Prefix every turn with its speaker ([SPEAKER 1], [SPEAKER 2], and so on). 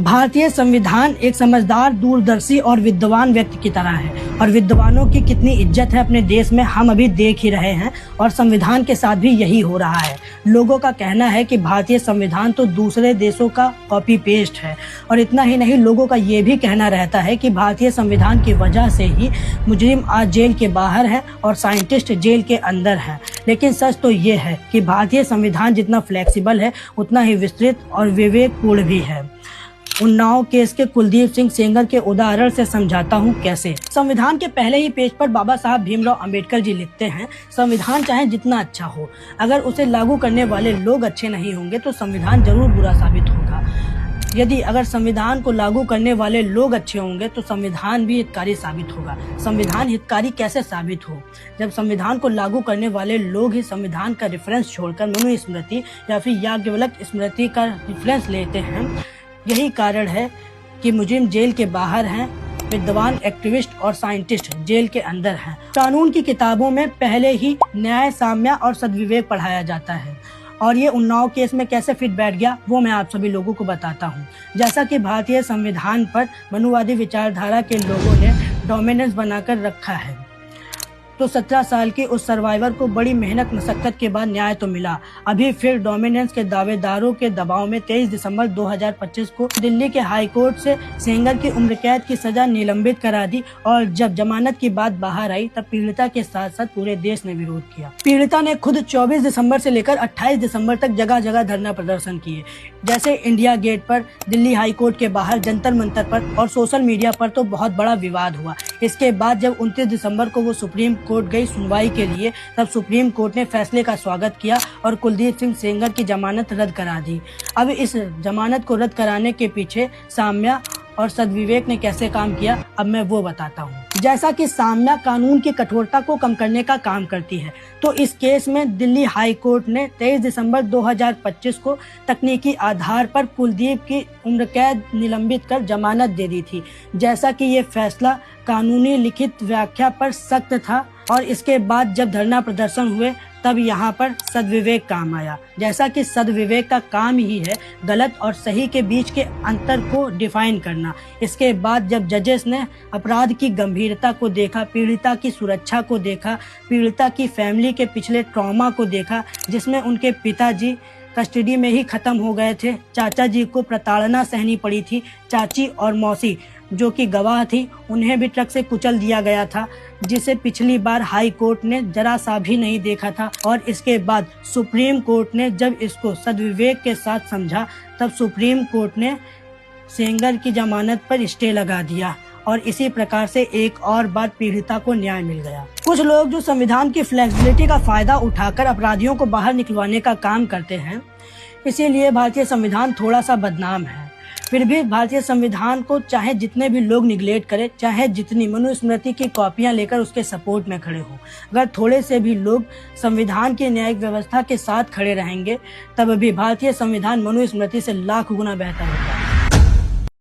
[SPEAKER 1] भारतीय संविधान एक समझदार, दूरदर्शी और विद्वान व्यक्ति की तरह है और विद्वानों की कितनी इज्जत है अपने देश में हम अभी देख ही रहे हैं और संविधान के साथ भी यही हो रहा है। लोगों का कहना है कि भारतीय संविधान तो दूसरे देशों का कॉपी पेस्ट है और इतना ही नहीं, लोगों का ये भी कहना रहता है कि भारतीय संविधान की वजह से ही मुजरिम आज जेल के बाहर हैं और साइंटिस्ट जेल के अंदर हैं। लेकिन सच तो ये है कि भारतीय संविधान जितना फ्लेक्सिबल है उतना ही विस्तृत और विवेकपूर्ण भी है। उन्नाव केस के कुलदीप सिंह सेंगर के उदाहरण से समझाता हूँ कैसे। संविधान के पहले ही पेज पर बाबा साहब भीमराव अंबेडकर जी लिखते हैं, संविधान चाहे जितना अच्छा हो, अगर उसे लागू करने वाले लोग अच्छे नहीं होंगे तो संविधान जरूर बुरा साबित होगा। यदि अगर संविधान को लागू करने वाले लोग अच्छे होंगे तो संविधान भी हितकारी साबित होगा। संविधान हितकारी कैसे साबित हो? जब संविधान को लागू करने वाले लोग ही संविधान का रेफरेंस छोड़कर मनुस्मृति या फिर याज्ञवल्क्य स्मृति का रेफरेंस लेते हैं। यही कारण है कि मुजरिम जेल के बाहर हैं, विद्वान, एक्टिविस्ट और साइंटिस्ट जेल के अंदर हैं। कानून की किताबों में पहले ही न्याय, साम्य और सद्विवेक पढ़ाया जाता है और ये उन्नाव केस में कैसे फिट बैठ गया वो मैं आप सभी लोगों को बताता हूँ। जैसा कि भारतीय संविधान पर मनुवादी विचारधारा के लोगों ने डोमिनेंस बनाकर रखा है, तो 17 साल की उस सर्वाइवर को बड़ी मेहनत मशक्कत के बाद न्याय तो मिला। अभी फिर डोमिनेंस के दावेदारों के दबाव में 23 दिसंबर 2025 को दिल्ली के हाई कोर्ट से सेंगर की उम्र कैद की सजा निलंबित करा दी और जब जमानत की बात बाहर आई तब पीड़िता के साथ साथ पूरे देश ने विरोध किया। पीड़िता ने खुद 24 दिसंबर से लेकर 28 दिसंबर तक जगह जगह धरना प्रदर्शन किए, जैसे इंडिया गेट पर, दिल्ली हाई कोर्ट के बाहर, जंतर मंतर पर और सोशल मीडिया पर तो बहुत बड़ा विवाद हुआ। इसके बाद जब 29 दिसंबर को वो सुप्रीम कोर्ट गई सुनवाई के लिए, तब सुप्रीम कोर्ट ने फैसले का स्वागत किया और कुलदीप सिंह सेंगर की जमानत रद्द करा दी। अब इस जमानत को रद्द कराने के पीछे साम्य और सद्विवेक ने कैसे काम किया, अब मैं वो बताता हूँ। जैसा कि साम्य कानून की कठोरता को कम करने का काम करती है, तो इस केस में दिल्ली हाई कोर्ट ने 23 दिसंबर 2025 को तकनीकी आधार पर कुलदीप की उम्र कैद निलंबित कर जमानत दे दी थी। जैसा कि ये फैसला कानूनी लिखित व्याख्या पर सख्त था और इसके बाद जब धरना प्रदर्शन हुए तब यहाँ पर सद्विवेक काम आया। जैसा कि सद्विवेक का काम ही है गलत और सही के बीच के अंतर को डिफाइन करना। इसके बाद जब जजेस ने अपराध की गंभीरता को देखा, पीड़िता की सुरक्षा को देखा, पीड़िता की फैमिली के पिछले ट्रॉमा को देखा जिसमें उनके पिताजी कस्टडी में ही खत्म हो गए थे, चाचा जी को प्रताड़ना सहनी पड़ी थी, चाची और मौसी जो कि गवाह थी उन्हें भी ट्रक से कुचल दिया गया था, जिसे पिछली बार हाई कोर्ट ने जरा सा भी नहीं देखा था। और इसके बाद सुप्रीम कोर्ट ने जब इसको सद्विवेक के साथ समझा तब सुप्रीम कोर्ट ने सेंगर की जमानत पर स्टे लगा दिया और इसी प्रकार से एक और बार पीड़िता को न्याय मिल गया। कुछ लोग जो संविधान की फ्लेक्सिबिलिटी का फायदा उठाकर अपराधियों को बाहर निकलवाने का काम करते हैं, इसीलिए भारतीय संविधान थोड़ा सा बदनाम है। फिर भी भारतीय संविधान को चाहे जितने भी लोग निगलेक्ट करें, चाहे जितनी मनुस्मृति की कॉपियां लेकर उसके सपोर्ट में खड़े हों, अगर थोड़े से भी लोग संविधान की न्यायिक व्यवस्था के साथ खड़े रहेंगे तब भी भारतीय संविधान मनुस्मृति से लाख गुना बेहतर होगा।